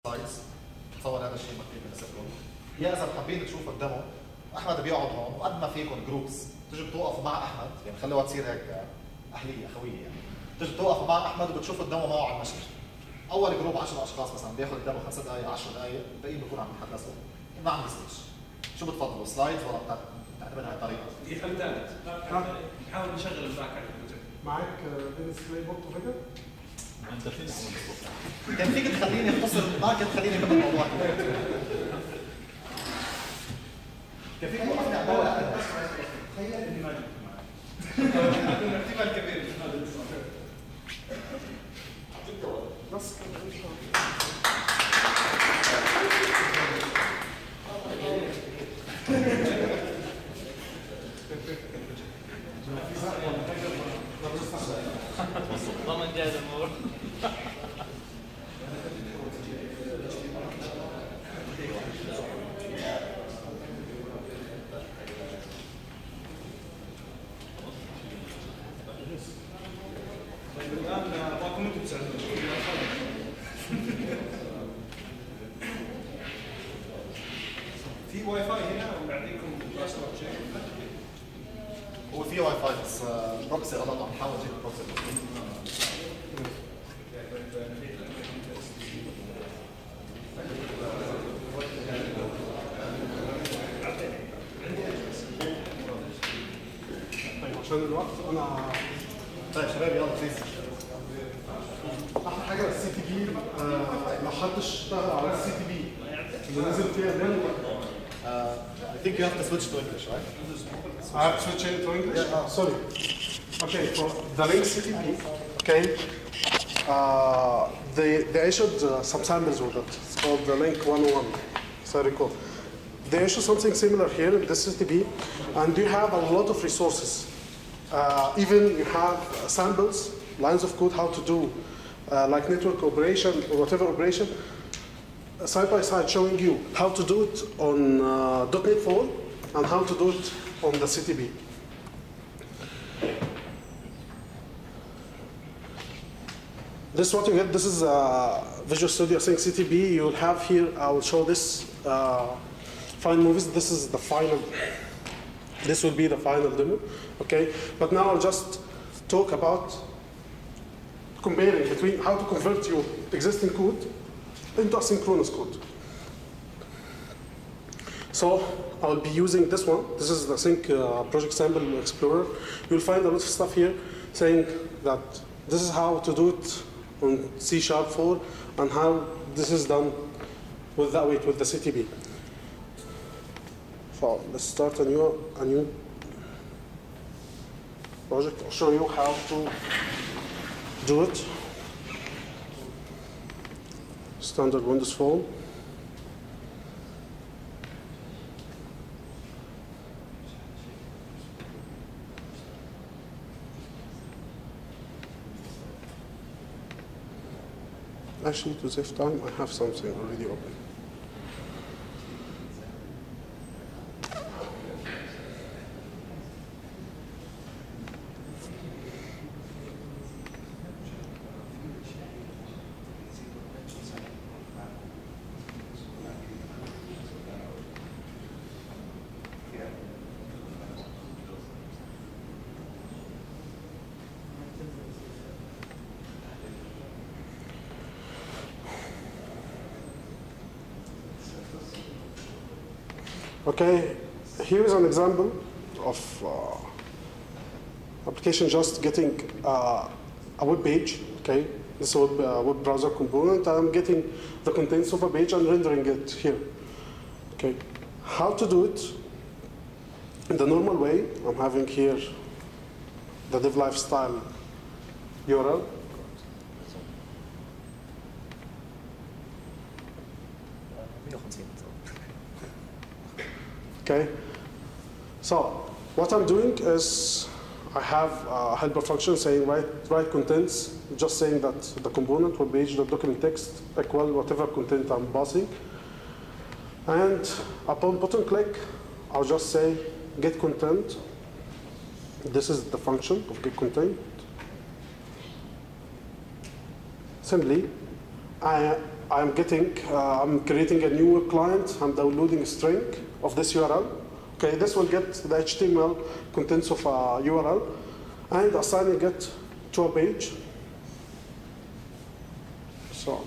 سلايدز. تصور هذا الشيء مكتوب بالنسبه. يا اذا حابين تشوفوا الديمو، احمد بيقعد هون وقد ما فيكم جروبس تجوا توقفوا مع احمد، يعني خلوها تصير هيك اهليه اخويه يعني. تجوا توقفوا مع احمد وبتشوفوا الديمو معه على المشهد. اول جروب 10 اشخاص مثلا بياخذ الديمو 5 دقائق 10 دقائق، الباقيين بيكونوا عم يتحدثوا. ما عم بيسويش. شو بتفضلوا سلايدز ولا بتعتمد هاي الطريقه؟ دي خلدانات. نحاول نشغل الباك على البروجكت. معك ديسبلاي بوت وفيجر؟ انت فين كان فيك تخليني اختصر الماكت تخليني اكمل الموضوع. كان فيك توقفني على الدولة. تخيل اني ما جبت معك. احتمال كبير مش هذا اللي صار. بس ضمن جاهز الموضوع. الان ابغاكم انتم تساعدوني. في واي فاي هنا ولا عندكم باسورد شيء؟ هو في واي فاي بس بروكسي غلط، عم نحاول نجيب بروكسي. طيب عشان الوقت انا طيب شباب يلا بليز. احلى حاجه السي تي بي لو حد اشتغل على السي تي بي اللي نزل فيها اللينك. I think you have to switch to English, right? I have to switch it to English? Yeah. Sorry. Okay, for the link CTP, okay, they issued some samples with it. It's called the link 101, as I recall. They issued something similar here in this CTP, and you have a lot of resources. Even you have samples, lines of code, how to do like network operation or whatever operation, side by side showing you how to do it on .NET Phone and how to do it on the CTP. This is what you get. This is Visual Studio Async CTP. You'll have here, I will show this, find movies. This is the final, this will be the final demo, okay? But now I'll just talk about comparing between how to convert your existing code into asynchronous code. So I'll be using this one. This is the Sync Project Sample Explorer. You'll find a lot of stuff here saying that this is how to do it on C#4 and how this is done with that weight with the CTP. So let's start a new project. I'll show you how to do it. Standard Windows Phone. Actually, to save time, I have something already open. Okay, here is an example of application just getting a web page. Okay, this is a web browser component. I'm getting the contents of a page and rendering it here. Okay, how to do it in the normal way? I'm having here the DevLifeStyle URL. Okay, so what I'm doing is I have a helper function saying write contents, just saying that the component web page, the document text equal whatever content I'm passing. And upon button click, I'll just say get content. This is the function of get content. Simply, I'm creating a new client, I'm downloading a string of this URL. Okay, this will get the HTML contents of a URL and assigning it to a page. So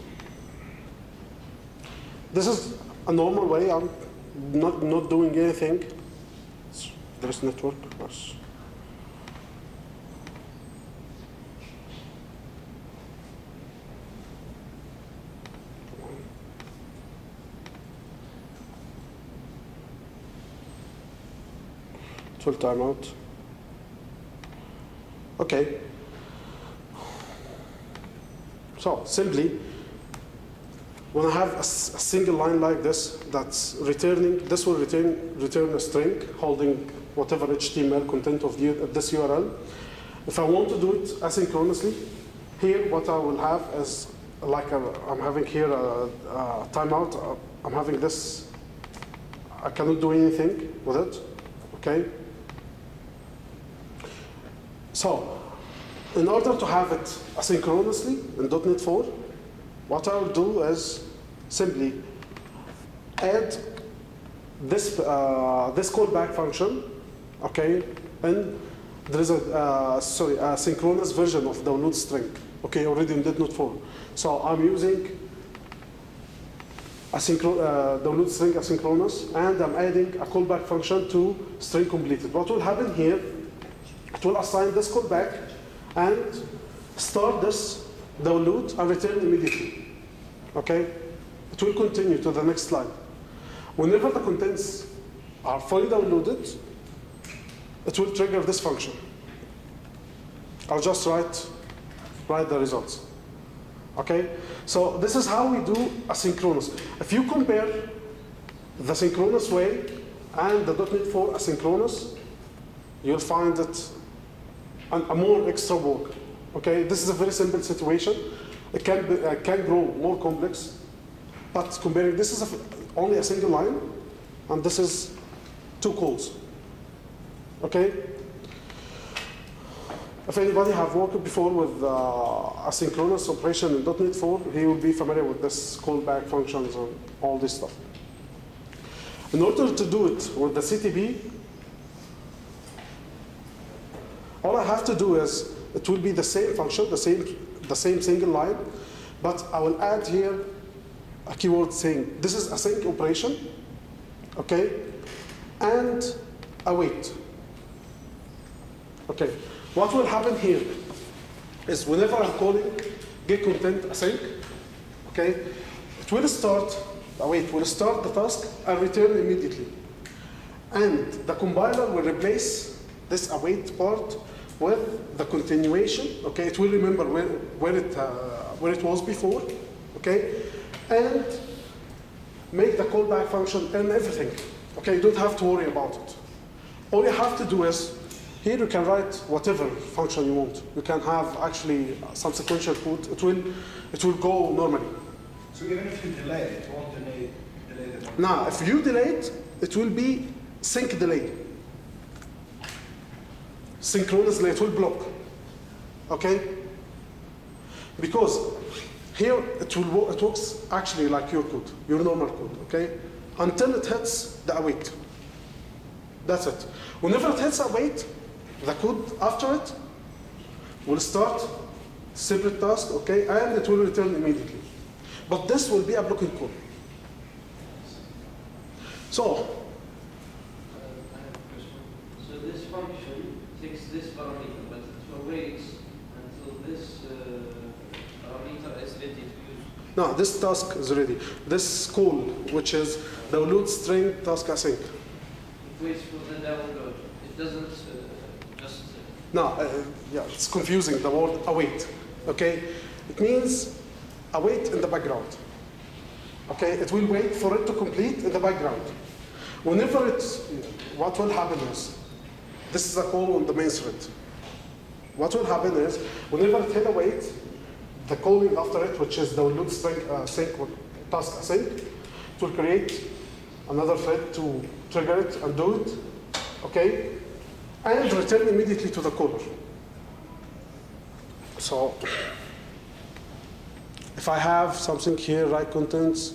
this is a normal way. I'm not doing anything. There is network. Yes. Full timeout. Okay. So simply, when I have a single line like this that's returning, this will return a string holding whatever HTML content of this URL. If I want to do it asynchronously, here what I will have is like I'm having here a timeout. I'm having this. I cannot do anything with it. Okay. So, in order to have it asynchronously in .NET 4, what I will do is simply add this callback function, okay, and there is a synchronous version of download string, okay, already in .NET 4. So I'm using download string asynchronous, and I'm adding a callback function to string completed. What will happen here? It will assign this callback and start this download and return immediately. Okay? It will continue to the next slide. Whenever the contents are fully downloaded, it will trigger this function. I'll just write the results. Okay? So this is how we do asynchronous. If you compare the synchronous way and the .NET 4 asynchronous, you'll find it a more extra work. Okay, this is a very simple situation. It can grow more complex, but comparing this is only a single line, and this is 2 calls. Okay. If anybody have worked before with asynchronous operation in .NET 4, he will be familiar with this callback functions and all this stuff. In order to do it with the CTP, all I have to do is, it will be the same function, the same single line, but I will add here a keyword saying, this is async operation, okay, and await. Okay, what will happen here is whenever I'm calling get content async, okay, it will start, await will start the task and return immediately. And the compiler will replace this await part with the continuation. Okay, it will remember where it was before. Okay, and make the callback function and everything. Okay, you don't have to worry about it. All you have to do is, here you can write whatever function you want. You can have actually some sequential code. It will go normally. So even if you delay it, it won't delay the. Now, if you delay it, it will be sync delay. Synchronous delay, it will block. Okay? Because here it works actually like your code, your normal code. Okay? Until it hits the await. That's it. Whenever it hits await, the code after it will start separate task, okay, and it will return immediately. But this will be a blocking code. So, I have a question. So this function takes this parameter, but it waits until this parameter is ready to use. No, this task is ready. This call, which is download string task async. It waits for the download. It doesn't just. No, yeah, it's confusing, the word await. Okay, it means await in the background. Okay, it will wait for it to complete in the background. Whenever what will happen is, this is a call on the main thread. What will happen is, whenever it hit await, the calling after it, which is download string sync task async, it will create another thread to trigger it and do it. Okay, and return immediately to the caller. So if I have something here, write contents,